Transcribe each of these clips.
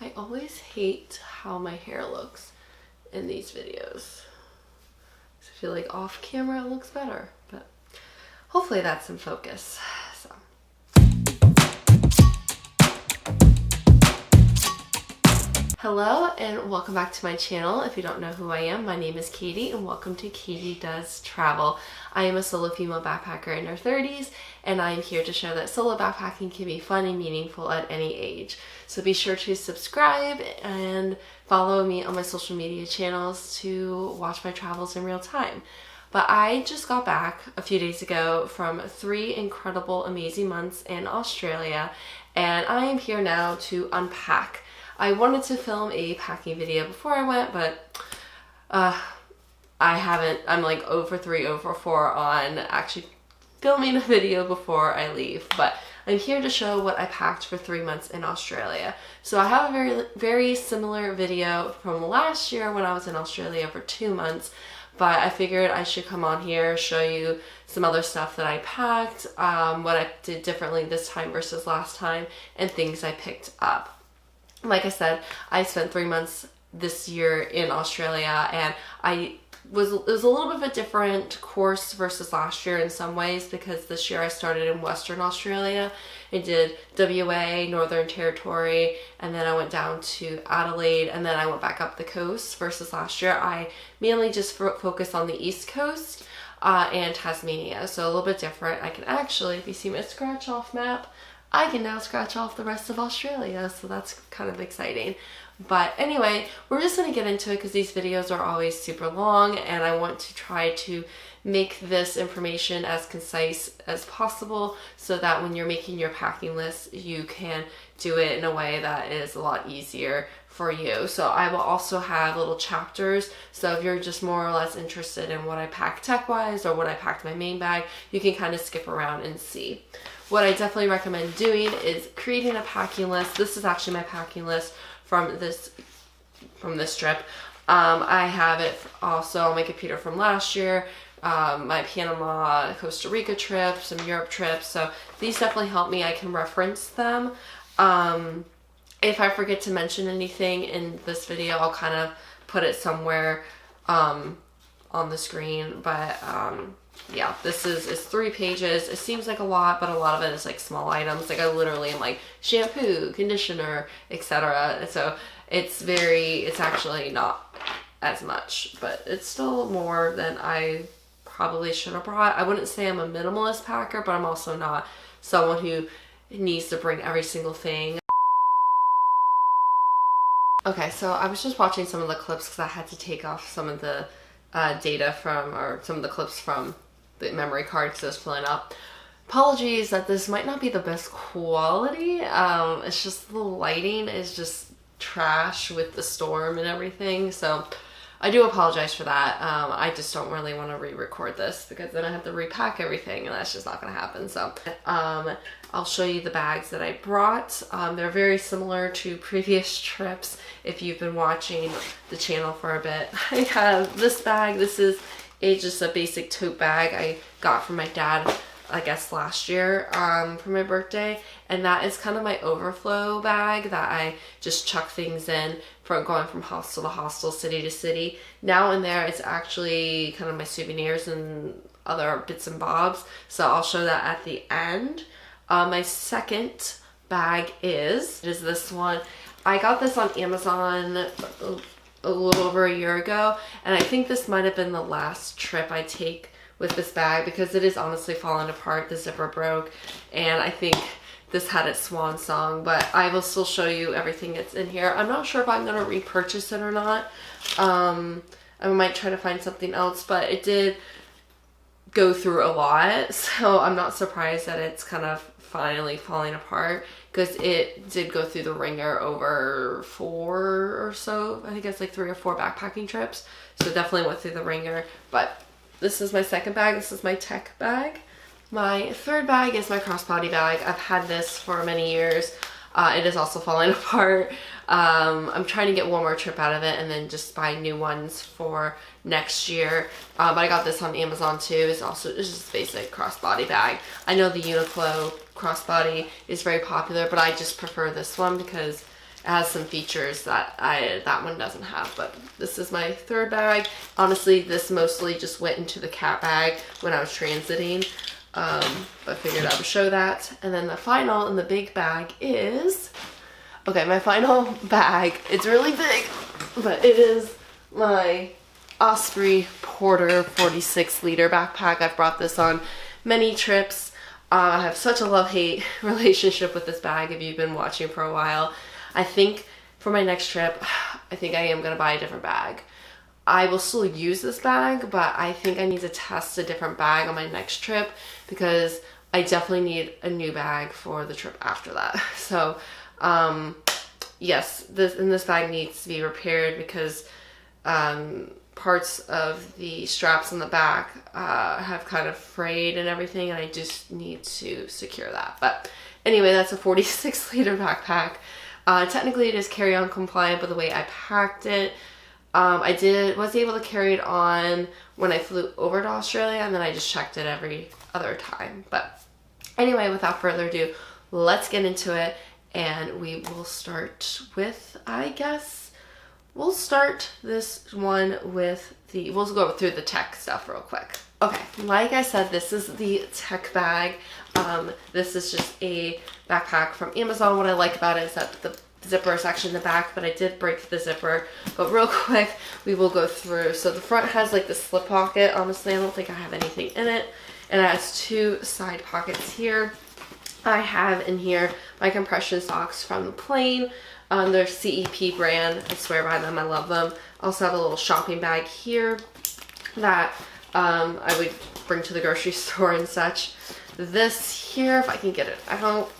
I always hate how my hair looks in these videos. I feel like off camera it looks better, but hopefully that's in focus. So. Hello and welcome back to my channel. If you don't know who I am, my name is Katie and welcome to Katie Does Travel. I am a solo female backpacker in her 30s and I am here to show that solo backpacking can be fun and meaningful at any age. So be sure to subscribe and follow me on my social media channels to watch my travels in real time. But I just got back a few days ago from 3 incredible, amazing months in Australia and I am here now to unpack. I wanted to film a packing video before I went, but I haven't. I'm like 0 for 3, 0 for 4 on actually filming a video before I leave. But I'm here to show what I packed for 3 months in Australia. So I have a very similar video from last year when I was in Australia for 2 months. But I figured I should come on here, show you some other stuff that I packed, what I did differently this time versus last time, and things I picked up. Like I said, I spent 3 months this year in Australia and it was a little bit of a different course versus last year in some ways because this year I started in Western Australia. I did WA, Northern Territory, and then I went down to Adelaide and then I went back up the coast versus last year. I mainly just focused on the East Coast and Tasmania, so a little bit different. I can actually, if you see my scratch off map, I can now scratch off the rest of Australia, so that's kind of exciting. But anyway, we're just going to get into it because these videos are always super long and I want to try to make this information as concise as possible so that when you're making your packing list, you can do it in a way that is a lot easier for you. So I will also have little chapters, so if you're just more or less interested in what I packed tech-wise or what I packed in my main bag, you can kind of skip around and see. What I definitely recommend doing is creating a packing list. This is actually my packing list from this trip. I have it also on my computer from last year, my Panama, Costa Rica trip, some Europe trips. So these definitely help me. I can reference them. If I forget to mention anything in this video, I'll kind of put it somewhere on the screen. But yeah, this is 3 pages. It seems like a lot, but a lot of it is like small items. Like I literally am like shampoo, conditioner, etc. So it's actually not as much, but it's still more than I probably should have brought. I wouldn't say I'm a minimalist packer, but I'm also not someone who needs to bring every single thing. Okay, so I was just watching some of the clips because I had to take off some of the data from, or some of the clips from the memory card because it was filling up. Apologies that this might not be the best quality. It's just the lighting is just trash with the storm and everything. So I do apologize for that. I just don't really want to re-record this because then I have to repack everything and that's just not going to happen. So I'll show you the bags that I brought. They're very similar to previous trips if you've been watching the channel for a bit. I have this bag. This is just a basic tote bag I got from my dad, I guess last year for my birthday, and that is kind of my overflow bag that I just chuck things in from going from hostel to hostel, city to city. Now in there it's actually kind of my souvenirs and other bits and bobs, so I'll show that at the end. My second bag is this one. I got this on Amazon a little over a year ago, and I think this might have been the last trip I take with this bag because it is honestly falling apart. The zipper broke and I think this had its swan song, but I will still show you everything that's in here. I'm not sure if I'm going to repurchase it or not. I might try to find something else, but it did go through a lot, so I'm not surprised that it's kind of finally falling apart because it did go through the ringer over 4 or so. I think it's like 3 or 4 backpacking trips, so it definitely went through the ringer. But this is my second bag. This is my tech bag. My third bag is my crossbody bag. I've had this for many years. It is also falling apart. I'm trying to get one more trip out of it and then just buy new ones for next year. But I got this on Amazon too. It's just a basic crossbody bag. I know the Uniqlo crossbody is very popular, but I just prefer this one because It has some features that that one doesn't have. But this is my third bag. Honestly, this mostly just went into the cat bag when I was transiting. But I figured I would show that. And then the final in the big bag is, okay, my final bag, it's really big, but it is my Osprey Porter 46 liter backpack. I've brought this on many trips. I have such a love-hate relationship with this bag if you've been watching for a while. I think for my next trip, I think I am going to buy a different bag. I will still use this bag, but I think I need to test a different bag on my next trip because I definitely need a new bag for the trip after that. So, yes, this bag needs to be repaired because parts of the straps on the back have kind of frayed and everything, and I just need to secure that. But anyway, that's a 46 liter backpack. Technically it is carry-on compliant, but the way I packed it, I was able to carry it on when I flew over to Australia, and then I just checked it every other time. But anyway, without further ado, let's get into it, and we will start with, I guess, we'll start this one with we'll go through the tech stuff real quick. Okay, like I said, this is the tech bag. This is just a backpack from Amazon. What I like about it is that the zipper is actually in the back, but I did break the zipper. But real quick, we will go through. So the front has like the slip pocket. Honestly, I don't think I have anything in it. And it has two side pockets here. I have in here my compression socks from the plane. They're CEP brand. I swear by them. I love them. I also have a little shopping bag here that I would bring to the grocery store and such. This here, if I can get it out.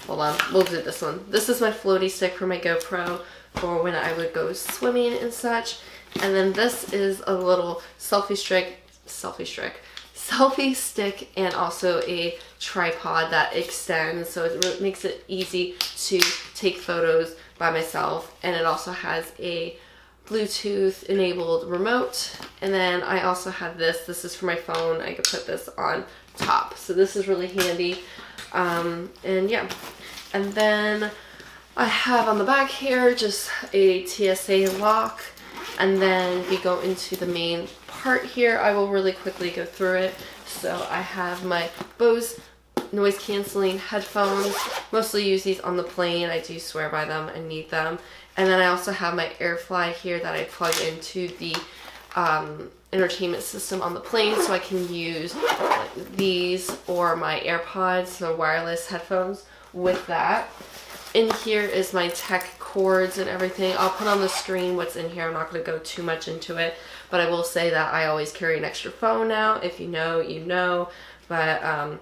Hold on, we'll do this one. This is my floaty stick for my GoPro for when I would go swimming and such. And then this is a little selfie stick and also a tripod that extends, so it makes it easy to take photos by myself. And it also has a Bluetooth enabled remote. And then I also have this is for my phone. I could put this on top, so this is really handy. And yeah, and then I have on the back here just a TSA lock. And then we go into the main part here. I will really quickly go through it. So I have my Bose noise canceling headphones. Mostly use these on the plane. I do swear by them and need them. And then I also have my AirFly here that I plug into the entertainment system on the plane, so I can use these or my AirPods, so wireless headphones with that. In here is my tech cords and everything. I'll put on the screen what's in here. I'm not going to go too much into it, but I will say that I always carry an extra phone now. If you know, you know. But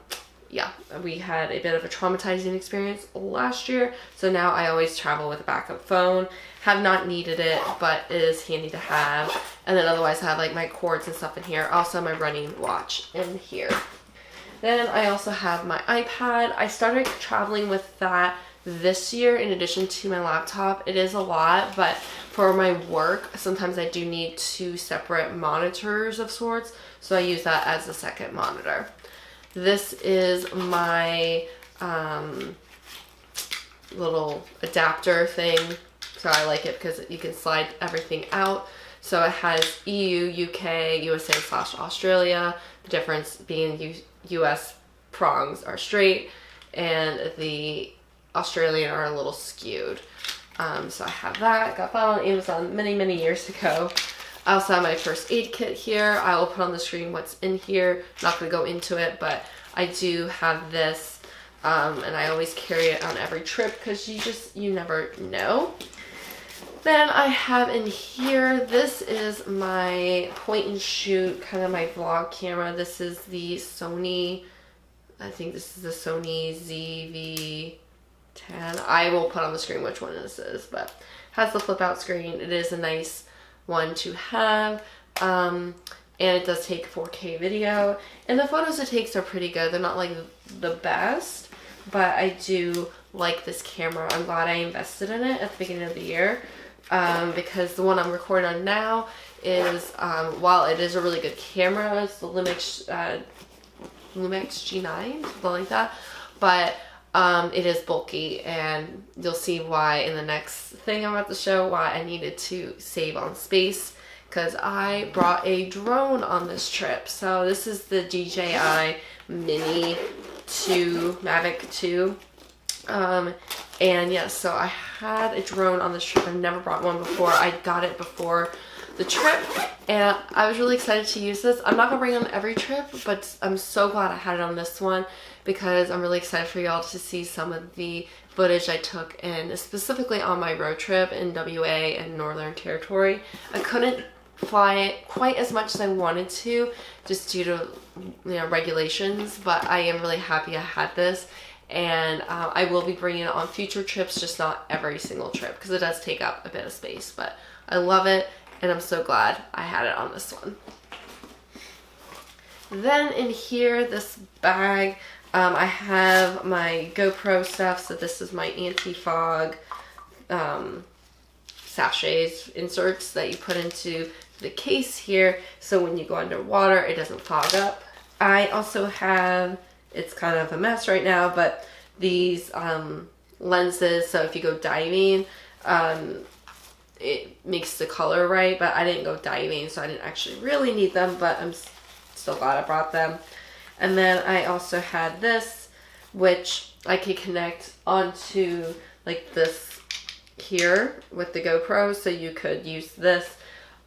yeah, we had a bit of a traumatizing experience last year, so now I always travel with a backup phone. Have not needed it, but it is handy to have. And then otherwise I have like my cords and stuff in here. Also my running watch in here. Then I also have my iPad. I started traveling with that this year in addition to my laptop. It is a lot, but for my work, sometimes I do need two separate monitors of sorts, so I use that as a second monitor. This is my little adapter thing, so I like it because you can slide everything out. So it has EU, UK, USA / Australia. The difference being US prongs are straight and the Australian are a little skewed. So I have that. I got that on Amazon many years ago. I also have my first aid kit here. I will put on the screen what's in here. Not going to go into it, but I do have this, and I always carry it on every trip because you never know. Then I have in here, this is my point and shoot, kind of my vlog camera. This is the Sony, I think this is the Sony ZV-10. I will put on the screen which one this is, but it has the flip out screen. It is a nice one to have, and it does take 4K video, and the photos it takes are pretty good. They're not like the best, but I do like this camera. I'm glad I invested in it at the beginning of the year, because the one I'm recording on now is, while it is a really good camera, it's the Lumix G9, something like that, but It is bulky, and you'll see why in the next thing I'm about to show, why I needed to save on space, because I brought a drone on this trip. So this is the DJI Mini 2, Mavic 2. And yes, so I had a drone on this trip. I've never brought one before. I got it before the trip, and I was really excited to use this. I'm not gonna bring it on every trip, but I'm so glad I had it on this one, because I'm really excited for y'all to see some of the footage I took, and specifically on my road trip in WA and Northern Territory. I couldn't fly it quite as much as I wanted to, just due to, you know, regulations, but I am really happy I had this, and I will be bringing it on future trips, just not every single trip, because it does take up a bit of space, but I love it, and I'm so glad I had it on this one. Then in here, this bag, I have my GoPro stuff. So this is my anti-fog sachets, inserts that you put into the case here, so when you go underwater, it doesn't fog up. I also have, it's kind of a mess right now, but these lenses, so if you go diving, it makes the color right, but I didn't go diving, so I didn't actually really need them, but I'm still glad I brought them. And then I also had this, which I could connect onto like this here with the GoPro, so you could use this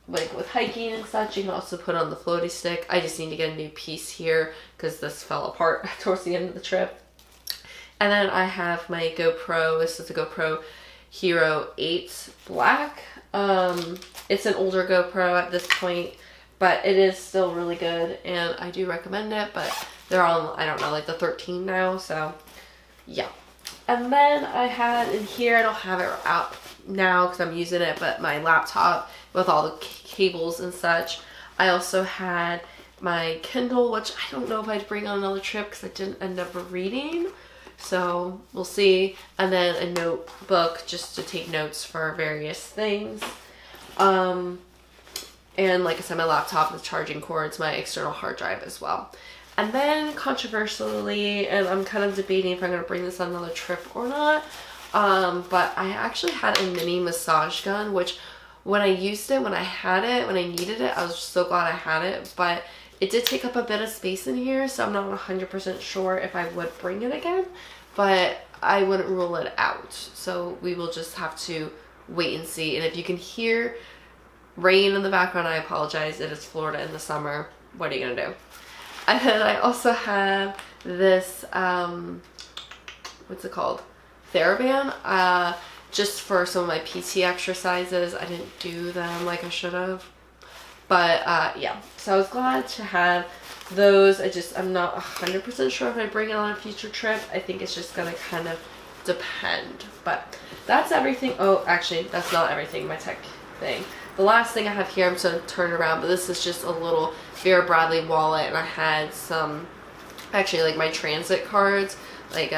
like with hiking and such. You can also put on the floaty stick. I just need to get a new piece here because this fell apart towards the end of the trip. And then I have my GoPro. This is the GoPro Hero 8 Black. It's an older GoPro at this point, but it is still really good, and I do recommend it, but they're on, I don't know, like the 13 now, so yeah. And then I had in here, I don't have it out now because I'm using it, but my laptop with all the cables and such. I also had my Kindle, which I don't know if I'd bring on another trip because I didn't end up reading, so we'll see. And then a notebook just to take notes for various things. And like I said, my laptop with charging cords, my external hard drive as well. And then controversially, and I'm kind of debating if I'm going to bring this on another trip or not, but I actually had a mini massage gun, which when I used it, when I had it, when I needed it, I was so glad I had it, but it did take up a bit of space in here, so I'm not 100% sure if I would bring it again, but I wouldn't rule it out. So we will just have to wait and see. And if you can hear rain in the background, I apologize. It is Florida in the summer. What are you gonna do? And then I also have this, what's it called? TheraBand, just for some of my PT exercises. I didn't do them like I should have. But yeah, so I was glad to have those. I'm not 100% sure if I bring it on a future trip. I think it's just gonna kind of depend. But that's everything. Oh, actually, that's not everything, my tech thing. The last thing I have here, I'm just going to turn around, but this is just a little Vera Bradley wallet, and I had some, actually, like my transit cards, like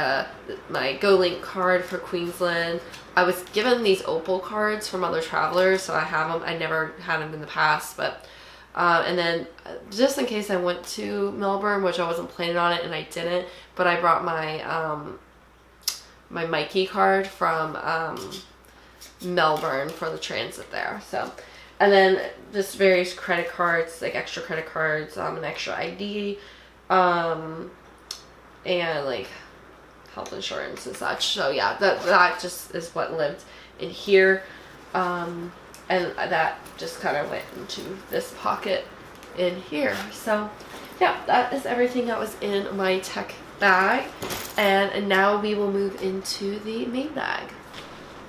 my GoLink card for Queensland. I was given these Opal cards from other travelers, so I have them. I never had them in the past, but, and then just in case I went to Melbourne, which I wasn't planning on it, and I didn't, but I brought my, my Mikey card from, Melbourne for the transit there. So, and then just various credit cards, like extra credit cards, an extra ID, and like health insurance and such. So yeah, that just is what lived in here, and that just kind of went into this pocket in here. So yeah, that is everything that was in my tech bag, and now we will move into the main bag.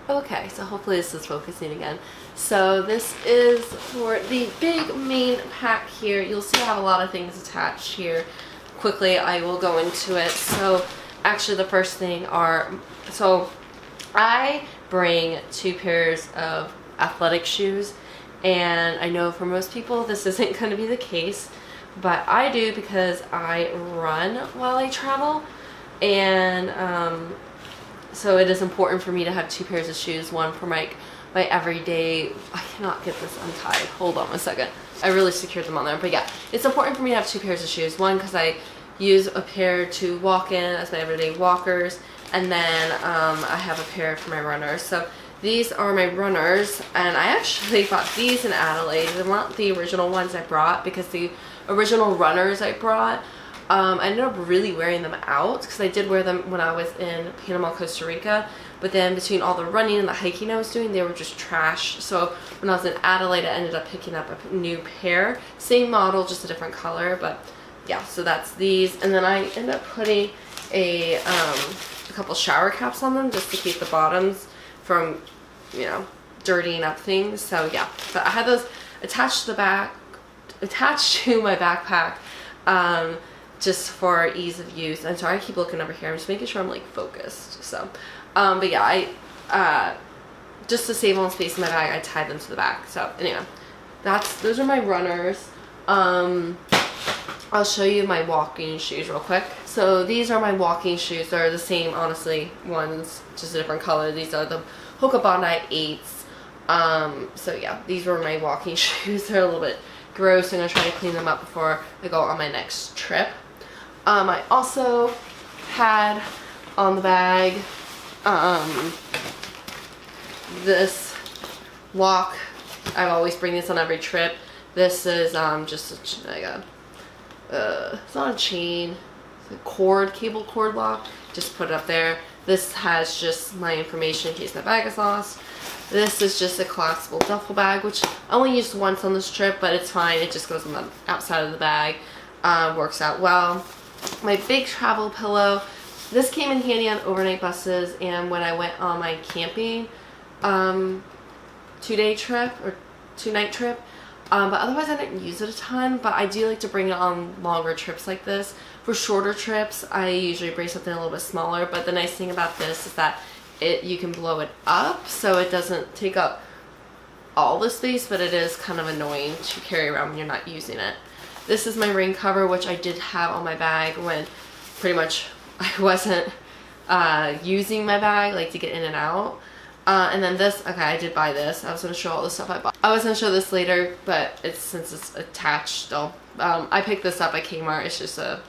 Okay, so hopefully this is focusing again. So this is for the big main pack here. You'll see I have a lot of things attached here. Quickly, I will go into it. So actually the first thing are, so I bring 2 pairs of athletic shoes, and I know for most people this isn't going to be the case, but I do because I run while I travel, and so it is important for me to have 2 pairs of shoes, one for my everyday, I cannot get this untied, hold on a second, I really secured them on there, but yeah, it's important for me to have 2 pairs of shoes, one because I use a pair to walk in as my everyday walkers, And then I have a pair for my runners. So these are my runners, and I actually bought these in Adelaide. They're not the original ones I brought, because the original runners I brought, I ended up really wearing them out, because I did wear them when I was in Panama, Costa Rica, but then between all the running and the hiking I was doing, they were just trash. So when I was in Adelaide, I ended up picking up a new pair. Same model, just a different color, but yeah, so that's these. And then I ended up putting a couple shower caps on them just to keep the bottoms from, you know, dirtying up things. So yeah, so I had those attached to my backpack, just for ease of use. And sorry, I keep looking over here. I'm just making sure I'm like focused. So, but yeah, just to save on space in my bag, I tied them to the back. So anyway, those are my runners. I'll show you my walking shoes real quick. So these are my walking shoes. They're the same, honestly, ones, just a different color. These are the Hoka Bondi 8s. So yeah, these were my walking shoes. They're a little bit gross. I'm gonna try to clean them up before I go on my next trip. I also had on the bag this lock. I always bring this on every trip. This is just like a it's not a chain, it's a cable cord lock. Just put it up there. This has just my information in case my bag is lost. This is just a collapsible duffel bag, which I only used once on this trip, but it's fine. It just goes on the outside of the bag. Works out well. My big travel pillow. This came in handy on overnight buses and when I went on my camping 2-day trip or 2-night trip. But otherwise I didn't use it a ton, but I do like to bring it on longer trips like this. For shorter trips, I usually bring something a little bit smaller, but the nice thing about this is that you can blow it up, so it doesn't take up all the space, but it is kind of annoying to carry around when you're not using it. This is my rain cover, which I did have on my bag when pretty much I wasn't using my bag, like to get in and out. And then this, okay, I did buy this. I was going to show all the stuff I bought. I was going to show this later, but since it's attached still. I picked this up at Kmart. It's just a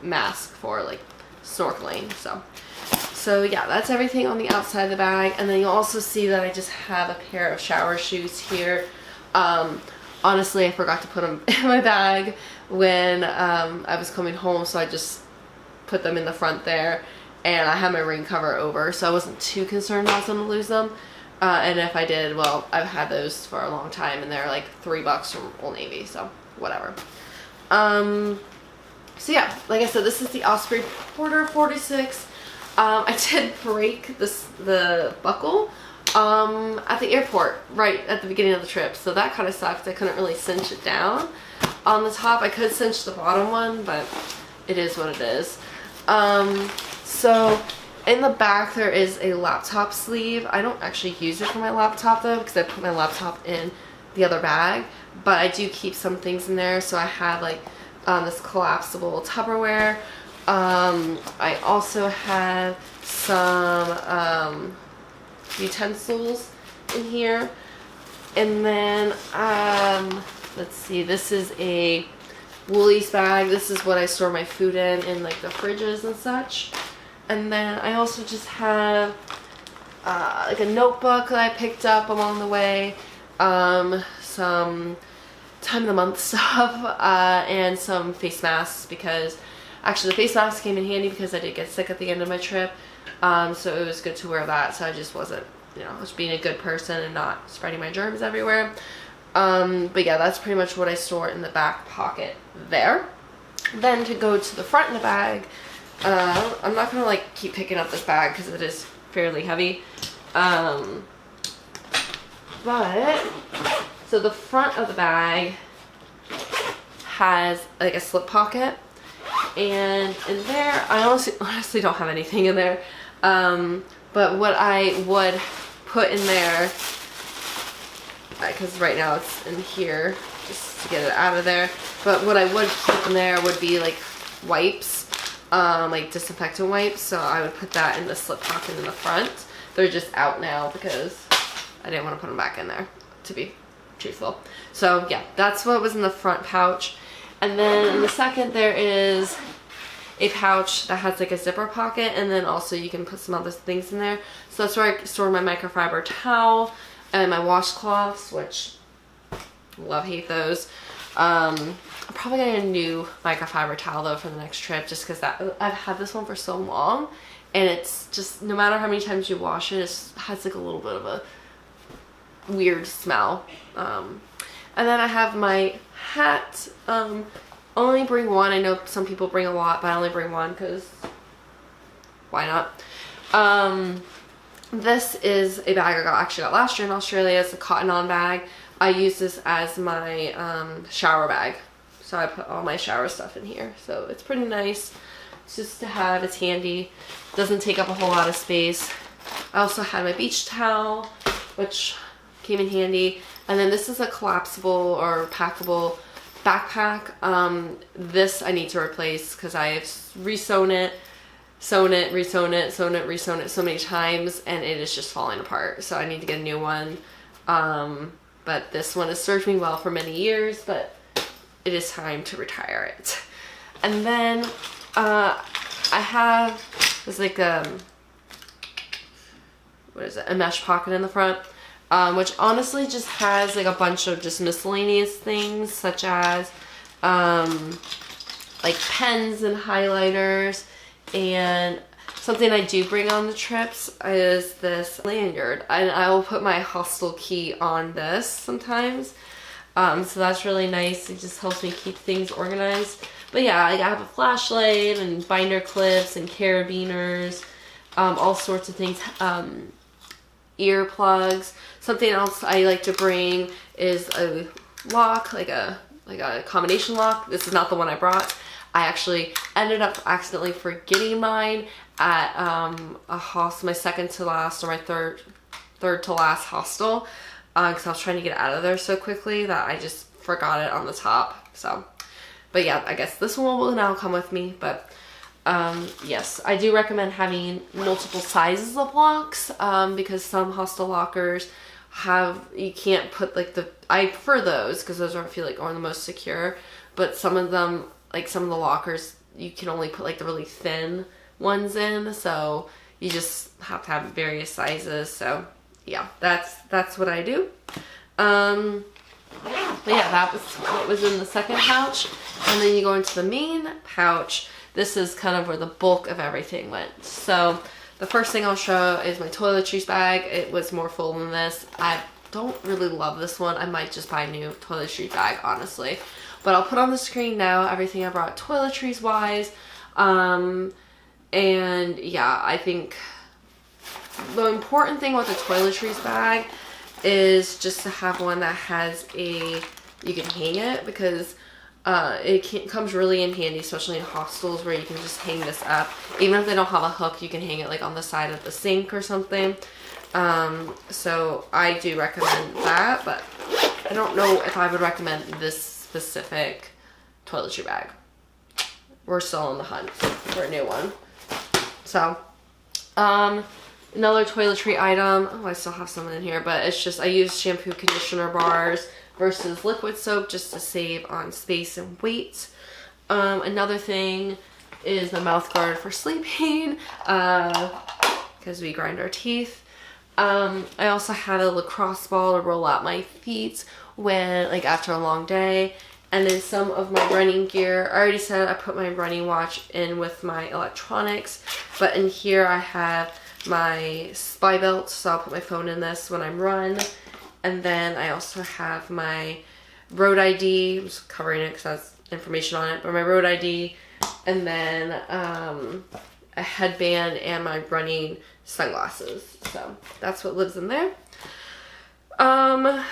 mask for like snorkeling. So yeah, that's everything on the outside of the bag. And then you'll also see that I just have a pair of shower shoes here. Honestly, I forgot to put them in my bag when I was coming home, so I just put them in the front there. And I had my rain cover over, so I wasn't too concerned I was going to lose them. And if I did, well, I've had those for a long time, and they're like $3 from Old Navy, so whatever. So yeah, like I said, this is the Osprey Porter 46. I did break the buckle at the airport right at the beginning of the trip, so that kind of sucked. I couldn't really cinch it down on the top. I could cinch the bottom one, but it is what it is. So in the back there is a laptop sleeve. I don't actually use it for my laptop though, because I put my laptop in the other bag, but I do keep some things in there. So I have like this collapsible Tupperware. I also have some utensils in here, and then let's see, this is a Woolies bag. This is what I store my food in like the fridges and such. And then I also just have like a notebook that I picked up along the way, some time of the month stuff, and some face masks, because actually the face mask came in handy because I did get sick at the end of my trip, so it was good to wear that, so I just wasn't, you know, I was being a good person and not spreading my germs everywhere. But yeah, that's pretty much what I store in the back pocket there. Then to go to the front of the bag, I'm not gonna like keep picking up this bag because it is fairly heavy, but so the front of the bag has like a slip pocket, and in there I honestly don't have anything in there, but what I would put in there, because right now it's in here just to get it out of there, but what I would put in there would be like wipes, like disinfectant wipes, so I would put that in the slip pocket in the front. They're just out now because I didn't want to put them back in there, to be truthful. So yeah, that's what was in the front pouch. And then in the second there is a pouch that has like a zipper pocket, and then also you can put some other things in there. So that's where I store my microfiber towel and my washcloths, which love, hate those. I'm probably getting a new microfiber towel though for the next trip, just because I've had this one for so long, and it's just, no matter how many times you wash it, it has like a little bit of a weird smell. And then I have my hat. Only bring one. I know some people bring a lot, but I only bring one because why not? This is a bag I actually got last year in Australia. It's a cotton on bag. I use this as my shower bag. So I put all my shower stuff in here. So it's pretty nice. It's just to have. It's handy. Doesn't take up a whole lot of space. I also had my beach towel, which came in handy. And then this is a collapsible or packable backpack. This I need to replace because I've resewn it, sewn it, resewn it, sewn it, resewn it so many times, and it is just falling apart. So I need to get a new one. But this one has served me well for many years, but it is time to retire it. And then I have this like what is it? A mesh pocket in the front. Which honestly just has like a bunch of just miscellaneous things, such as like pens and highlighters, and something I do bring on the trips is this lanyard, and I will put my hostel key on this sometimes. So that's really nice. It just helps me keep things organized. But yeah, like I have a flashlight and binder clips and carabiners, all sorts of things. Earplugs. Something else I like to bring is a lock, like a combination lock. This is not the one I brought. I actually ended up accidentally forgetting mine at a hostel, my second to last or my third to last hostel, because I was trying to get out of there so quickly that I just forgot it on the top. So, but yeah, I guess this one will now come with me. But yes, I do recommend having multiple sizes of locks, because some hostel lockers you can't put like I prefer those because those I feel like are the most secure, but some of them, like some of the lockers, you can only put like the really thin ones in, so you just have to have various sizes. So yeah, that's what I do. But yeah, that was what was in the second pouch, and then you go into the main pouch. This is kind of where the bulk of everything went. So the first thing I'll show is my toiletries bag. It was more full than this. I don't really love this one. I might just buy a new toiletries bag, honestly. But I'll put on the screen now everything I brought toiletries wise. And yeah, I think the important thing with the toiletries bag is just to have one that has you can hang it, because it comes really in handy, especially in hostels where you can just hang this up. Even if they don't have a hook, you can hang it like on the side of the sink or something. So I do recommend that, but I don't know if I would recommend this specific toiletry bag. We're still on the hunt for a new one. So, another toiletry item. Oh, I still have some in here, but it's just I use shampoo conditioner bars versus liquid soap just to save on space and weight. Another thing is the mouth guard for sleeping, because we grind our teeth. I also have a lacrosse ball to roll out my feet when, like, after a long day. And then some of my running gear. I already said I put my running watch in with my electronics, but in here I have my spy belt, so I'll put my phone in this when I'm run. And then I also have my road ID. I'm just covering it because that's information on it, but my road ID, and then a headband and my running sunglasses. So that's what lives in there. I'm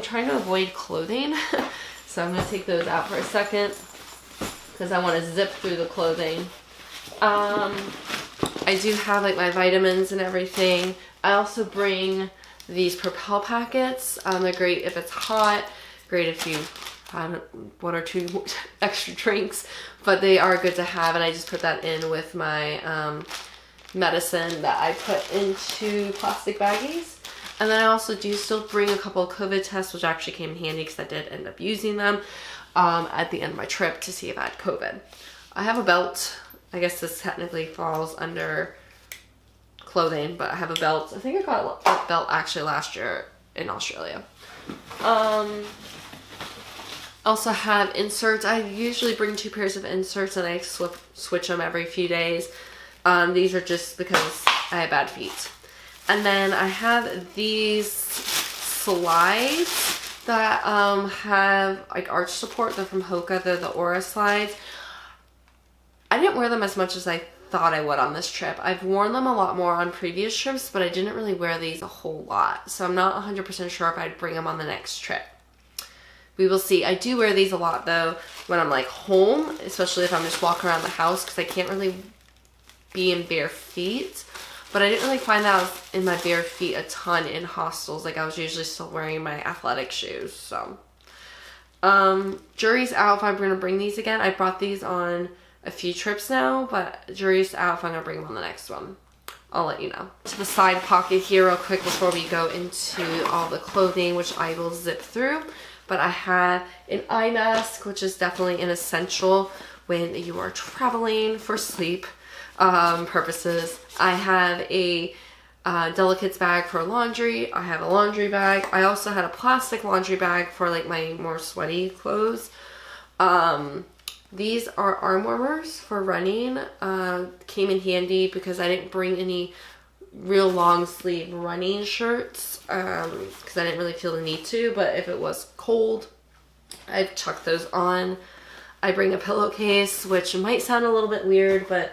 trying to avoid clothing, so I'm going to take those out for a second because I want to zip through the clothing. I do have like my vitamins and everything. I also bring these Propel packets. They're great if it's hot, great if you have one or two extra drinks, but they are good to have, and I just put that in with my medicine that I put into plastic baggies. And then I also do still bring a couple of COVID tests, which actually came in handy because I did end up using them at the end of my trip to see if I had COVID. I have a belt. I guess this technically falls under clothing, but I have a belt. I think I got a belt actually last year in Australia. Also have inserts. I usually bring 2 pairs of inserts and I switch them every few days. These are just because I have bad feet. And then I have these slides that have like arch support. They're from Hoka. They're the Aura slides. I didn't wear them as much as I thought I would on this trip. I've worn them a lot more on previous trips, but I didn't really wear these a whole lot. So I'm not 100% sure if I'd bring them on the next trip. We will see. I do wear these a lot though when I'm like home, especially if I'm just walking around the house because I can't really be in bare feet. But I didn't really find that I was in my bare feet a ton in hostels. Like I was usually still wearing my athletic shoes. So jury's out if I'm going to bring these again. I brought these on a few trips now, but jury's out if I'm going to bring them on the next one. I'll let you know. To the side pocket here real quick before we go into all the clothing, which I will zip through. But I have an eye mask, which is definitely an essential when you are traveling for sleep purposes. I have a delicates bag for laundry. I have a laundry bag. I also had a plastic laundry bag for like my more sweaty clothes. These are arm warmers for running. Came in handy because I didn't bring any real long sleeve running shirts because I didn't really feel the need to, but if it was cold, I'd chuck those on. I bring a pillowcase, which might sound a little bit weird, but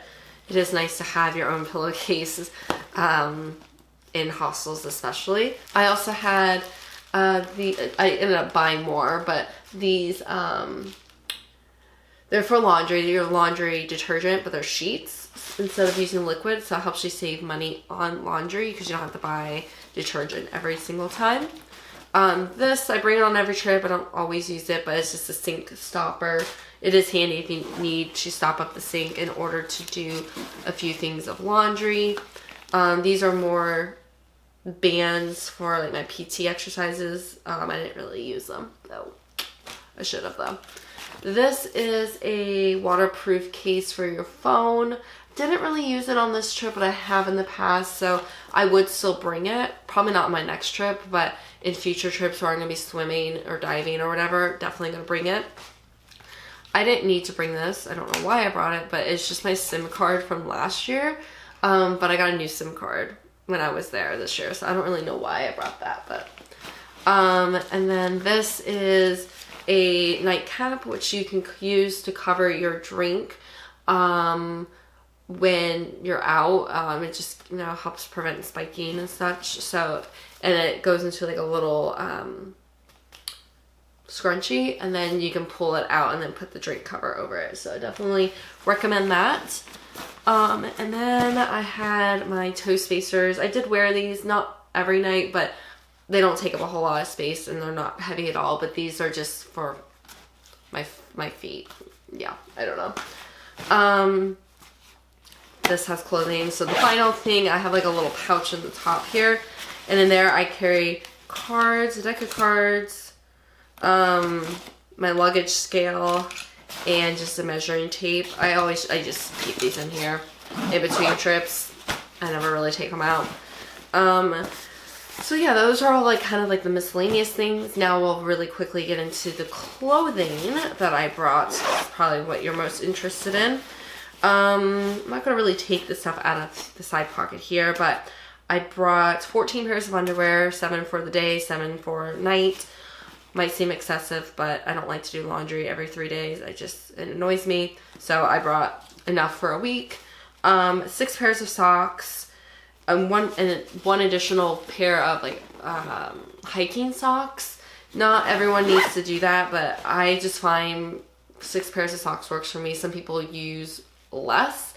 it is nice to have your own pillowcases in hostels especially. I also had I ended up buying more, but these they're for laundry. They're laundry detergent, but they're sheets instead of using liquid, so it helps you save money on laundry because you don't have to buy detergent every single time. This, I bring it on every trip. I don't always use it, but it's just a sink stopper. It is handy if you need to stop up the sink in order to do a few things of laundry. These are more bands for like my PT exercises. I didn't really use them, though. I should have, though. This is a waterproof case for your phone. Didn't really use it on this trip, but I have in the past, so I would still bring it. Probably not on my next trip, but in future trips where I'm going to be swimming or diving or whatever, definitely going to bring it. I didn't need to bring this. I don't know why I brought it, but it's just my SIM card from last year. But I got a new SIM card when I was there this year, so I don't really know why I brought that. But and then this is a nightcap, which you can use to cover your drink when you're out. It just, you know, helps prevent spiking and such. So, and it goes into like a little scrunchie, and then you can pull it out and then put the drink cover over it. So I definitely recommend that. And then I had my toe spacers. I did wear these, not every night, but they don't take up a whole lot of space and they're not heavy at all, but these are just for my feet. Yeah, I don't know. This has clothing. So the final thing, I have like a little pouch in the top here, and in there I carry cards, a deck of cards, my luggage scale, and just a measuring tape. I just keep these in here in between trips. I never really take them out. So yeah, those are all like kind of like the miscellaneous things. Now we'll really quickly get into the clothing that I brought. That's probably what you're most interested in. I'm not gonna really take the stuff out of the side pocket here, but I brought 14 pairs of underwear, 7 for the day, 7 for night. Might seem excessive, but I don't like to do laundry every 3 days. It annoys me. So I brought enough for a week. 6 pairs of socks, one additional pair of like hiking socks. Not everyone needs to do that, but I just find 6 pairs of socks works for me. Some people use less.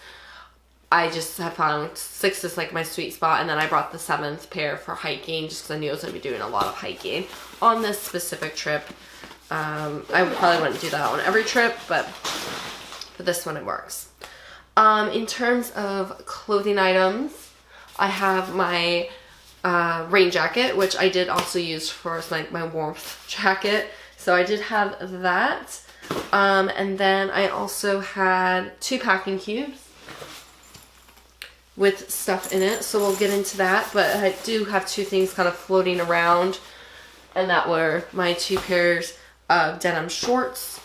I just have found 6 is like my sweet spot, and then I brought the 7th pair for hiking just because I knew I was going to be doing a lot of hiking on this specific trip. I probably wouldn't do that on every trip, but for this one it works. In terms of clothing items, I have my rain jacket, which I did also use for like my warmth jacket. So I did have that. And then I also had 2 packing cubes with stuff in it, so we'll get into that. But I do have 2 things kind of floating around, and that were my 2 pairs of denim shorts.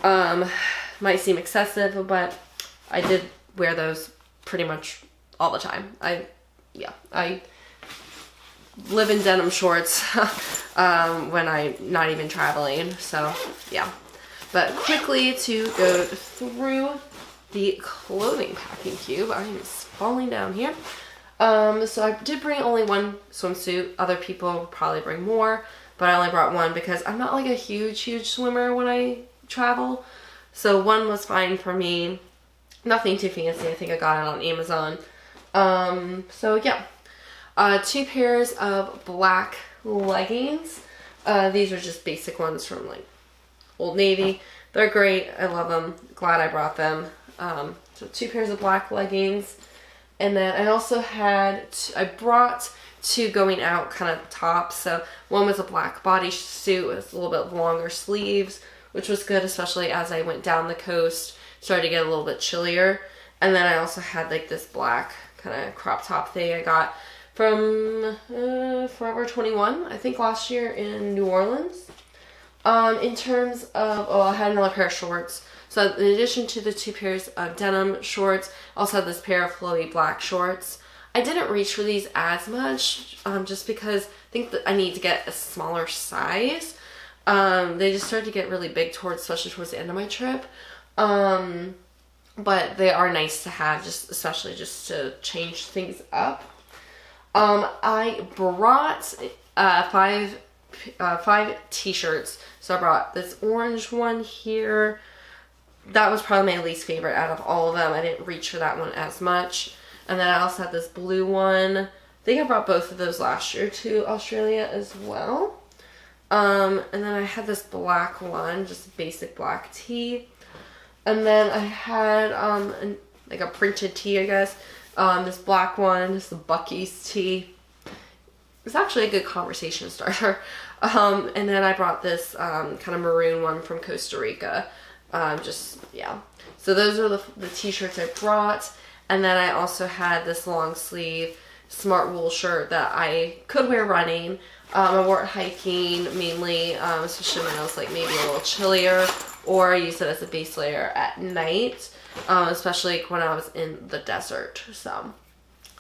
Might seem excessive, but I did wear those pretty much all the time. I live in denim shorts when I'm not even traveling, so yeah. But quickly to go through the clothing packing cube. I'm falling down here. So I did bring only 1 swimsuit. Other people probably bring more, but I only brought 1 because I'm not like a huge swimmer when I travel. So 1 was fine for me. Nothing too fancy. I think I got it on Amazon. So yeah. 2 pairs of black leggings. These are just basic ones from like Old Navy. They're great. I love them. Glad I brought them. So 2 pairs of black leggings. And then I also had, I brought 2 going out kind of tops. So 1 was a black bodysuit with a little bit longer sleeves, which was good, especially as I went down the coast. Started to get a little bit chillier. And then I also had like this black kind of crop top thing I got from Forever 21, I think last year in New Orleans. In terms of, I had another pair of shorts. So in addition to the 2 pairs of denim shorts, I also had this pair of flowy black shorts. I didn't reach for these as much, just because I think that I need to get a smaller size. They just started to get really big especially towards the end of my trip. But they are nice to have, especially just to change things up. I brought 5 t-shirts. So I brought this orange one here. That was probably my least favorite out of all of them. I didn't reach for that one as much. And then I also had this blue one. I think I brought both of those last year to Australia as well. And then I had this black one, just a basic black tee. And then I had like a printed tee, I guess. This black one, just the Buc-ee's tee. It's actually a good conversation starter. And then I brought this kind of maroon one from Costa Rica. Yeah. So those are the t-shirts I brought. And then I also had this long sleeve smart wool shirt that I could wear running. I wore it hiking mainly, especially when I was like maybe a little chillier, or I used it as a base layer at night, especially when I was in the desert. So,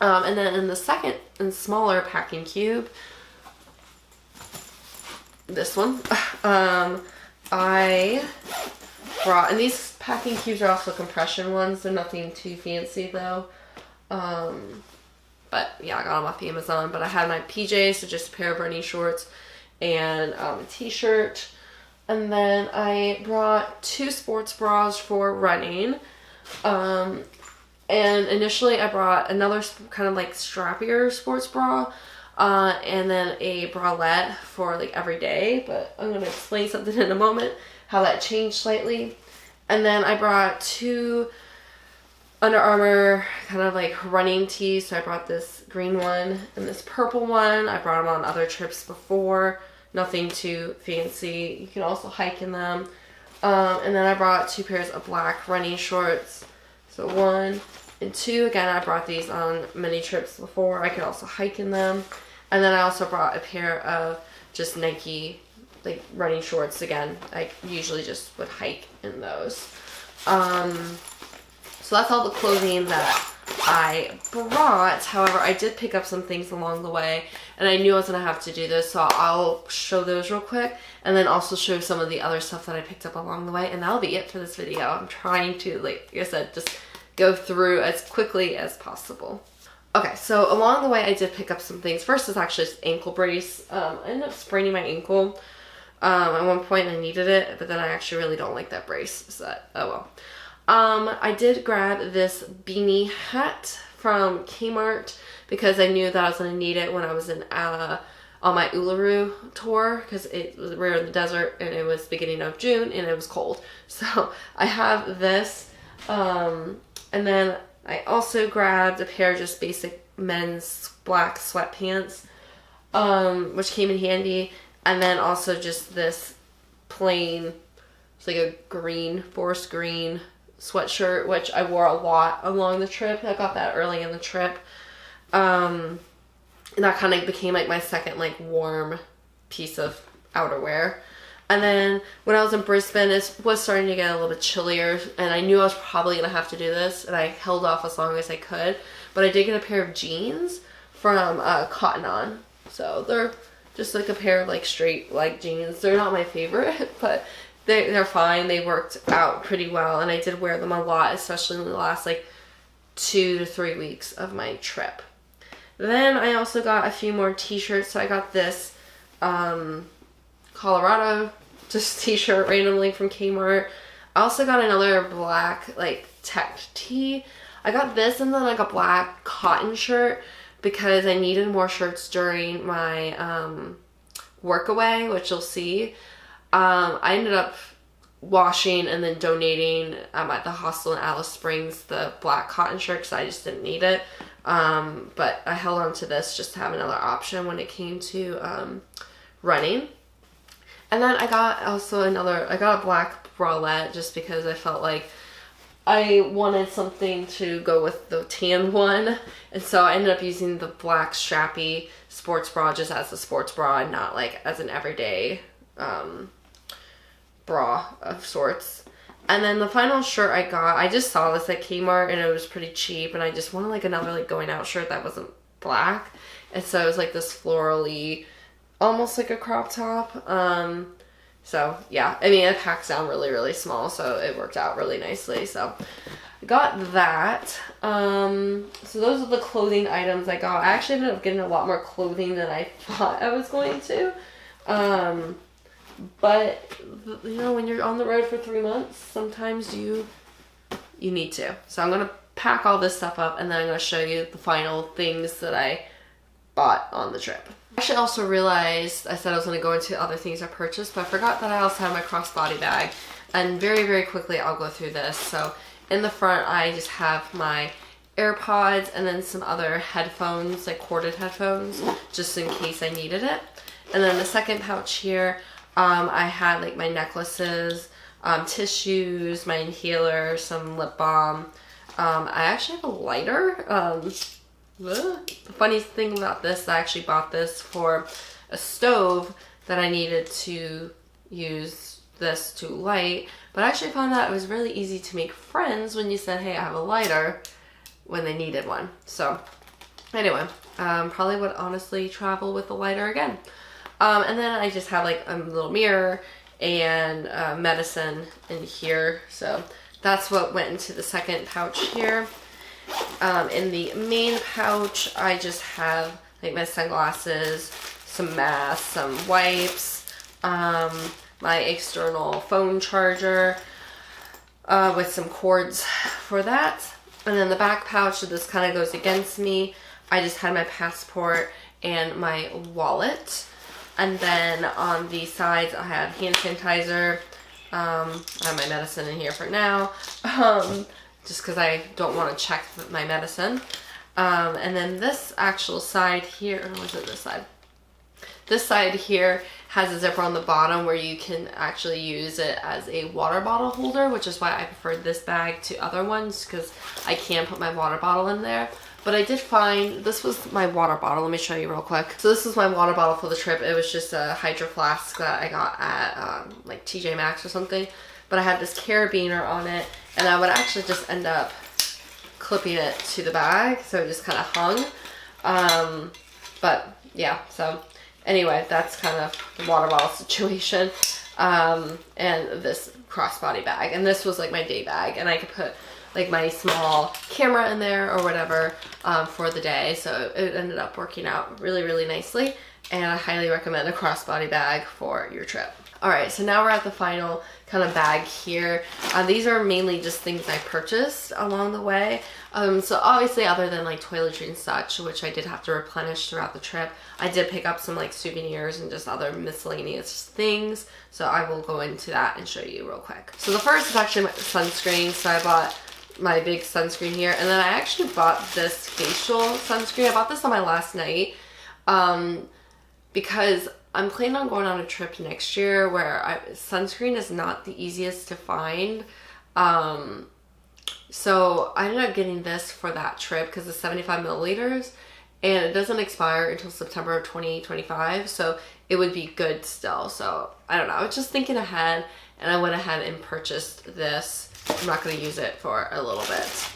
and then in the second and smaller packing cube, this one, I brought, and these packing cubes are also compression ones. They're nothing too fancy though. But yeah, I got them off Amazon. But I had my PJs, so just a pair of running shorts and a t-shirt. And then I brought 2 sports bras for running. And initially I brought another kind of like strappier sports bra. And then a bralette for like every day. But I'm going to explain something in a moment, how that changed slightly. And then I brought 2 Under Armour kind of like running tees. So I brought this green one and this purple one. I brought them on other trips before. Nothing too fancy. You can also hike in them. And then I brought 2 pairs of black running shorts. So 1 and 2. Again, I brought these on many trips before. I could also hike in them. And then I also brought a pair of just Nike like running shorts. Again, I usually just would hike in those. So that's all the clothing that I brought. However, I did pick up some things along the way, and I knew I was going to have to do this, so I'll show those real quick, and then also show some of the other stuff that I picked up along the way, and that'll be it for this video. I'm trying to, like I said, just go through as quickly as possible. Okay, so along the way, I did pick up some things. First is actually this ankle brace. I ended up spraining my ankle. At one point, I needed it, but then I actually really don't like that brace, so oh well. I did grab this beanie hat from Kmart because I knew that I was going to need it when I was in on my Uluru tour, because we were in the desert and it was beginning of June and it was cold. So I have this, and then I also grabbed a pair of just basic men's black sweatpants, which came in handy, and then also just this plain It's like a green, forest green sweatshirt, which I wore a lot along the trip. I got that early in the trip. And that kind of became like my second like warm piece of outerwear. And then when I was in Brisbane, it was starting to get a little bit chillier, and I knew I was probably going to have to do this, and I held off as long as I could. But I did get a pair of jeans from Cotton On. So they're just like a pair of like straight like jeans. They're not my favorite, but they're fine. They worked out pretty well, and I did wear them a lot, especially in the last like 2 to 3 weeks of my trip. Then I also got a few more t-shirts. So I got this Colorado just t-shirt randomly from Kmart. I also got another black like tech tee. I got this, and then like a black cotton shirt because I needed more shirts during my work away, which you'll see. I ended up washing and then donating at the hostel in Alice Springs the black cotton shirt because I just didn't need it. But I held on to this just to have another option when it came to running. And then I got a black bralette just because I felt like I wanted something to go with the tan one. And so I ended up using the black strappy sports bra just as a sports bra and not like as an everyday bra of sorts. And then the final shirt I got, I just saw this at Kmart and it was pretty cheap, and I just wanted like another like going out shirt that wasn't black. And so it was like this florally, almost like a crop top. So yeah, I mean it packs down really, really small, so it worked out really nicely. So I got that. So those are the clothing items I got. I actually ended up getting a lot more clothing than I thought I was going to. But you know, when you're on the road for 3 months, sometimes you need to. So I'm gonna pack all this stuff up, and then I'm gonna show you the final things that I bought on the trip. I actually also realized I said I was going to go into other things I purchased, but I forgot that I also had my crossbody bag. And very, very quickly I'll go through this. So in the front I just have my AirPods and then some other headphones, like corded headphones, just in case I needed it. And then the second pouch here, I had like my necklaces, tissues, my inhaler, some lip balm. I actually have a lighter. The funniest thing about this, I actually bought this for a stove that I needed to use this to light, but I actually found out it was really easy to make friends when you said, hey, I have a lighter, when they needed one. So anyway, probably would honestly travel with a lighter again. And then I just have like a little mirror and medicine in here. So that's what went into the second pouch here. In the main pouch, I just have like my sunglasses, some masks, some wipes, my external phone charger with some cords for that. And then the back pouch, this kind of goes against me. I just had my passport and my wallet. And then on the sides, I had hand sanitizer. I have my medicine in here for now. Just because I don't want to check my medicine. And then this actual side here, or was it this side? This side here has a zipper on the bottom where you can actually use it as a water bottle holder, which is why I preferred this bag to other ones, because I can put my water bottle in there. But I did find, this was my water bottle. Let me show you real quick. So this is my water bottle for the trip. It was just a Hydro Flask that I got at like TJ Maxx or something. But I had this carabiner on it, and I would actually just end up clipping it to the bag, so it just kind of hung. But yeah, so anyway, that's kind of the water bottle situation. And this crossbody bag, and this was like my day bag, and I could put like my small camera in there or whatever for the day, so it ended up working out really, really nicely, and I highly recommend a crossbody bag for your trip. Alright, so now we're at the final kind of bag here. These are mainly just things I purchased along the way. So obviously, other than like toiletry and such, which I did have to replenish throughout the trip, I did pick up some like souvenirs and just other miscellaneous things. So I will go into that and show you real quick. So the first is actually my sunscreen. So I bought my big sunscreen here, and then I actually bought this facial sunscreen. I bought this on my last night because I'm planning on going on a trip next year where sunscreen is not the easiest to find. So I ended up getting this for that trip because it's 75 milliliters and it doesn't expire until September of 2025. So it would be good still. So I don't know. I was just thinking ahead and I went ahead and purchased this. I'm not going to use it for a little bit.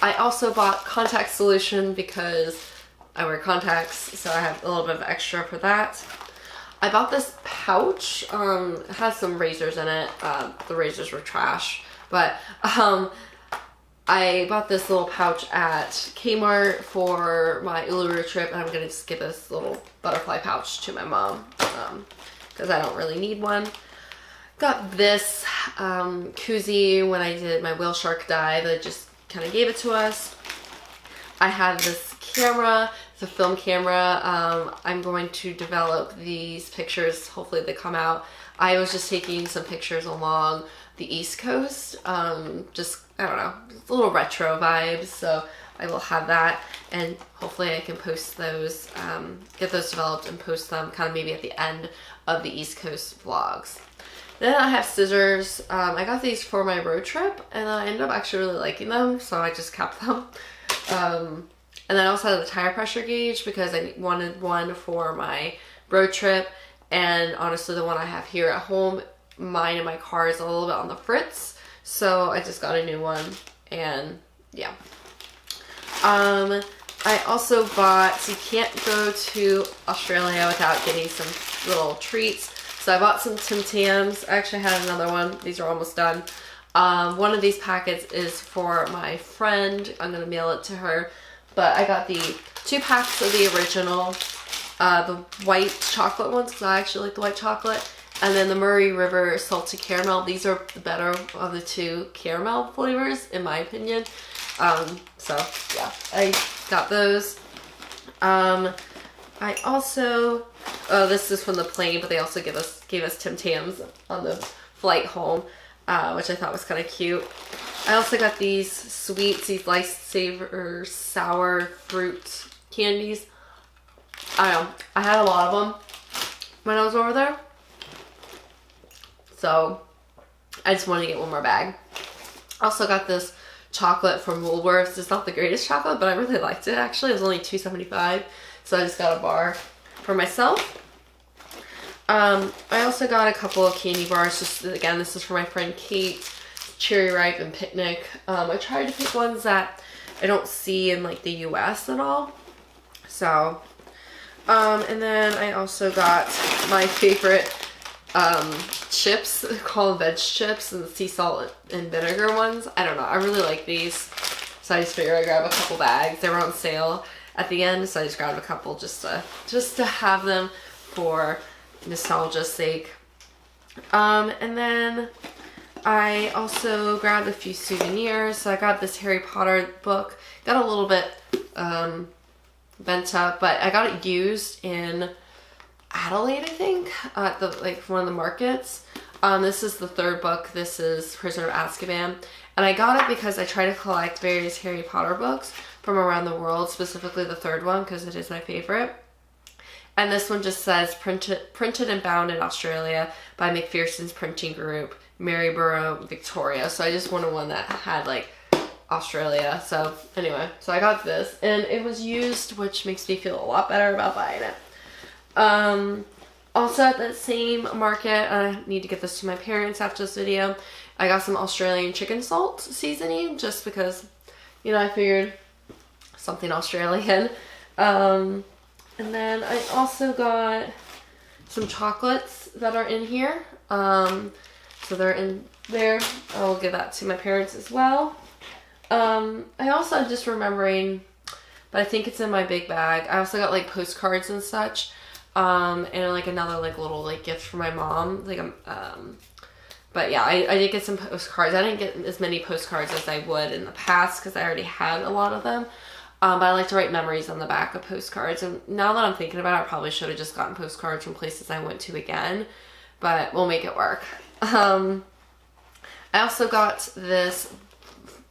I also bought contact solution because I wear contacts, so I have a little bit of extra for that. I bought this pouch. It has some razors in it. The razors were trash, but I bought this little pouch at Kmart for my Uluru trip, and I'm gonna just give this little butterfly pouch to my mom because I don't really need one. Got this koozie when I did my whale shark dive. They just kind of gave it to us. I have this camera. It's a film camera. I'm going to develop these pictures. Hopefully they come out. I was just taking some pictures along the East Coast. Just, I don't know, just a little retro vibes. So I will have that, and hopefully I can post those, get those developed and post them kind of maybe at the end of the East Coast vlogs. Then I have scissors. I got these for my road trip, and I ended up actually really liking them, so I just kept them. And then I also had a tire pressure gauge because I wanted one for my road trip, and honestly the one I have here at home, mine in my car is a little bit on the fritz, so I just got a new one, and yeah. I also bought, so you can't go to Australia without getting some little treats. So I bought some Tim Tams. I actually had another one. These are almost done. One of these packets is for my friend. I'm going to mail it to her. But I got the 2 packs of the original, the white chocolate ones because I actually like the white chocolate. And then the Murray River Salty Caramel. These are the better of the 2 caramel flavors, in my opinion. So yeah, I got those. I also, this is from the plane, but they also gave us Tim Tams on the flight home, which I thought was kind of cute. I also got these sweets, these Lifesaver sour fruit candies. I don't know, I had a lot of them when I was over there, so I just wanted to get one more bag. Also got this chocolate from Woolworths. It's not the greatest chocolate, but I really liked it actually. It was only $2.75, so I just got a bar for myself. I also got a couple of candy bars. Just again, this is for my friend Kate. Cherry Ripe and Picnic. I tried to pick ones that I don't see in like the US at all. So, and then I also got my favorite chips, called veg chips, and the sea salt and vinegar ones. I don't know, I really like these, so I just figured I'd grab a couple bags. They were on sale at the end, so I just grabbed a couple just to have them for nostalgia's sake. And then I also grabbed a few souvenirs. So I got this Harry Potter book. Got a little bit bent up, but I got it used in Adelaide, I think, at the one of the markets. This is the 3rd book. This is Prisoner of Azkaban, and I got it because I try to collect various Harry Potter books from around the world, specifically the 3rd one because it is my favorite. And this one just says printed and bound in Australia by McPherson's Printing Group, Maryborough, Victoria. So I just wanted one that had like Australia. So anyway, so I got this, and it was used, which makes me feel a lot better about buying it. Also at that same market, I need to get this to my parents after this video, I got some Australian chicken salt seasoning just because, you know, I figured something Australian. And then I also got some chocolates that are in here. So they're in there. I'll give that to my parents as well. I also, just remembering, but I think it's in my big bag, I also got like postcards and such. And like another like little like gift for my mom. But yeah, I did get some postcards. I didn't get as many postcards as I would in the past because I already had a lot of them. But I like to write memories on the back of postcards. And now that I'm thinking about it, I probably should have just gotten postcards from places I went to again. But we'll make it work. I also got this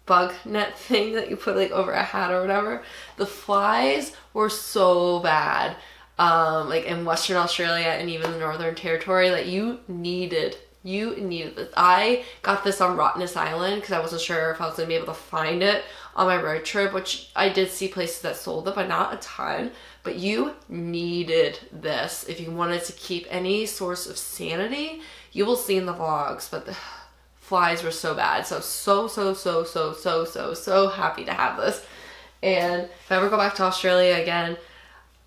bug net thing that you put like over a hat or whatever. The flies were so bad. like in Western Australia and even the Northern Territory, that you needed this. I got this on Rottnest Island because I wasn't sure if I was going to be able to find it on my road trip, which I did see places that sold it, but not a ton. But you needed this if you wanted to keep any source of sanity. You will see in the vlogs, but the flies were so bad. So happy to have this. And if I ever go back to Australia again,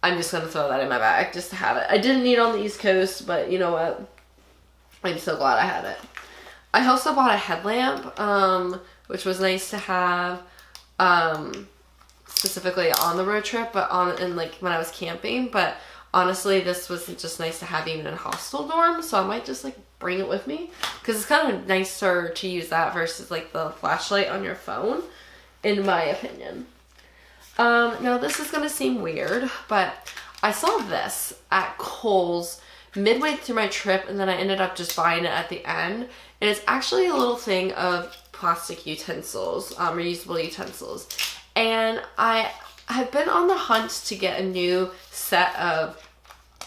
I'm just going to throw that in my bag just to have it. I didn't need it on the East Coast, but you know what? I'm so glad I had it. I also bought a headlamp, which was nice to have, specifically on the road trip, but like when I was camping. But honestly, this was just nice to have even in hostel dorms, so I might just like bring it with me because it's kind of nicer to use that versus like the flashlight on your phone, in my opinion. Now this is gonna seem weird, but I saw this at Kohl's midway through my trip, and then I ended up just buying it at the end. And it's actually a little thing of plastic utensils, reusable utensils. And I have been on the hunt to get a new set of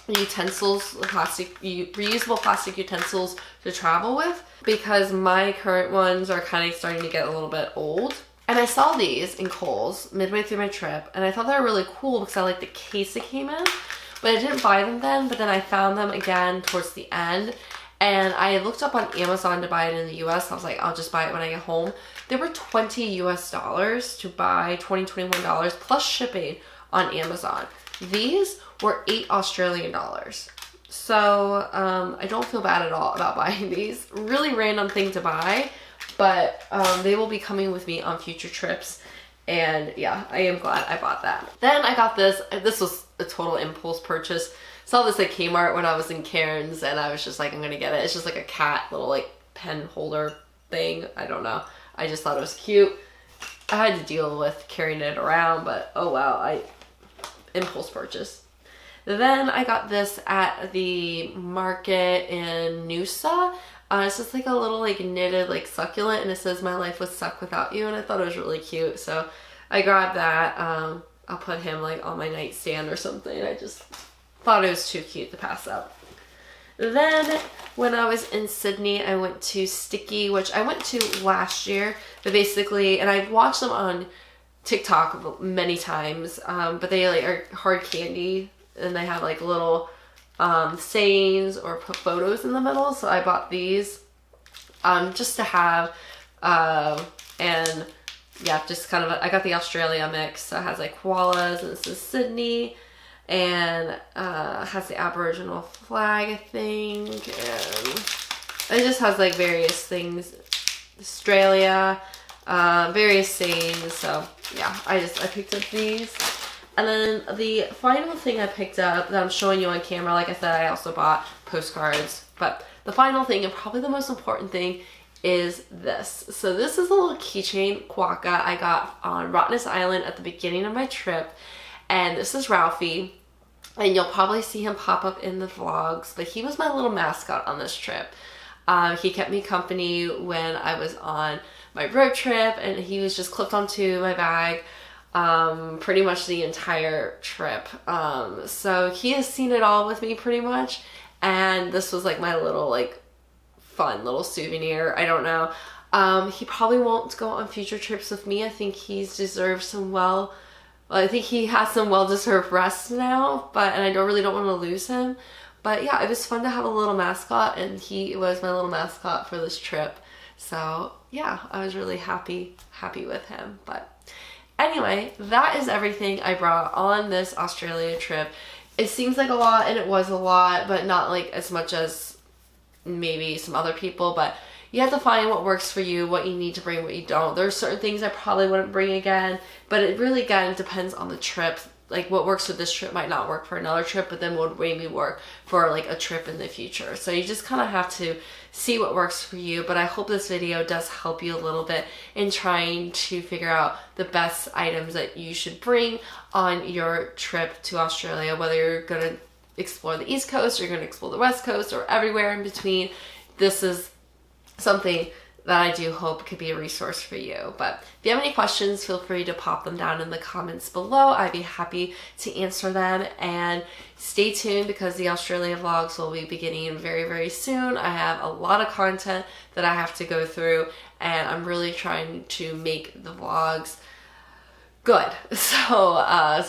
utensils, reusable plastic utensils to travel with, because my current ones are kind of starting to get a little bit old. And I saw these in Kohl's midway through my trip, and I thought they were really cool because I liked the case it came in. But I didn't buy them then, but then I found them again towards the end. And I looked up on Amazon to buy it in the US. I was like, I'll just buy it when I get home. They were $20 US to buy, $21 plus shipping on Amazon. These were $8 Australian. So I don't feel bad at all about buying these. Really random thing to buy, but they will be coming with me on future trips. And yeah, I am glad I bought that. Then I got this. This was a total impulse purchase. Saw this at Kmart when I was in Cairns, and I was just like, I'm gonna get it. It's just like a cat little like pen holder thing. I don't know. I just thought it was cute. I had to deal with carrying it around, but oh wow, impulse purchase. Then I got this at the market in Noosa. It's just like a little like knitted like succulent, and it says my life would suck without you, and I thought it was really cute, so I grabbed that. I'll put him like on my nightstand or something. I just thought it was too cute to pass up. Then when I was in Sydney, I went to Sticky, which I went to last year, but basically, and I've watched them on TikTok many times, but they like are hard candy, and they have like little sayings or put photos in the middle. So I bought these just to have, and yeah, just kind of, I got the Australia mix. So it has like koalas, and this is Sydney, and has the Aboriginal flag, I think, and it just has like various things, Australia, various sayings. So yeah, I picked up these. And then the final thing I picked up that I'm showing you on camera, like I said, I also bought postcards, but the final thing, and probably the most important thing, is this. So this is a little keychain quokka I got on Rottnest Island at the beginning of my trip, and this is Ralphie, and you'll probably see him pop up in the vlogs, but he was my little mascot on this trip. He kept me company when I was on my road trip, and he was just clipped onto my bag pretty much the entire trip. So he has seen it all with me pretty much, and this was like my little like fun little souvenir. I don't know. He probably won't go on future trips with me. I think he's deserved some I think he has some well-deserved rest now, and I really don't want to lose him. But yeah, it was fun to have a little mascot, and he was my little mascot for this trip. So yeah, I was really happy with him. But anyway, that is everything I brought on this Australia trip. It seems like a lot, and it was a lot, but not like as much as maybe some other people. But you have to find what works for you, what you need to bring, what you don't. There's certain things I probably wouldn't bring again, but it really, again, depends on the trip. Like what works for this trip might not work for another trip, but then would maybe work for like a trip in the future. So you just kind of have to see what works for you. But I hope this video does help you a little bit in trying to figure out the best items that you should bring on your trip to Australia, whether you're going to explore the East Coast, or you're going to explore the West Coast, or everywhere in between. This is something that I do hope could be a resource for you. But if you have any questions, feel free to pop them down in the comments below. I'd be happy to answer them, and stay tuned because the Australia vlogs will be beginning very, very soon. I have a lot of content that I have to go through, and I'm really trying to make the vlogs good. So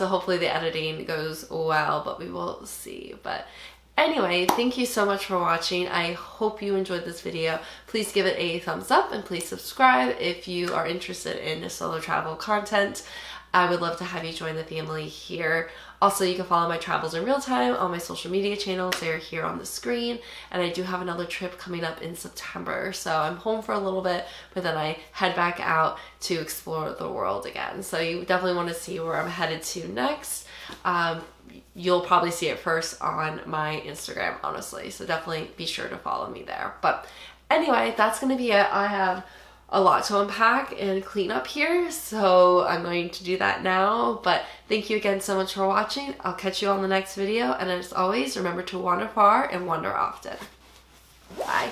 hopefully the editing goes well, but we will see. But anyway, thank you so much for watching. I hope you enjoyed this video. Please give it a thumbs up and please subscribe if you are interested in solo travel content. I would love to have you join the family here. Also, you can follow my travels in real time on my social media channels. They're here on the screen. And I do have another trip coming up in September. So I'm home for a little bit, but then I head back out to explore the world again. So you definitely want to see where I'm headed to next. You'll probably see it first on my Instagram, honestly. So definitely be sure to follow me there. But anyway, that's going to be it. I have a lot to unpack and clean up here, so I'm going to do that now. But thank you again so much for watching. I'll catch you on the next video, and as always, remember to wander far and wonder often. Bye.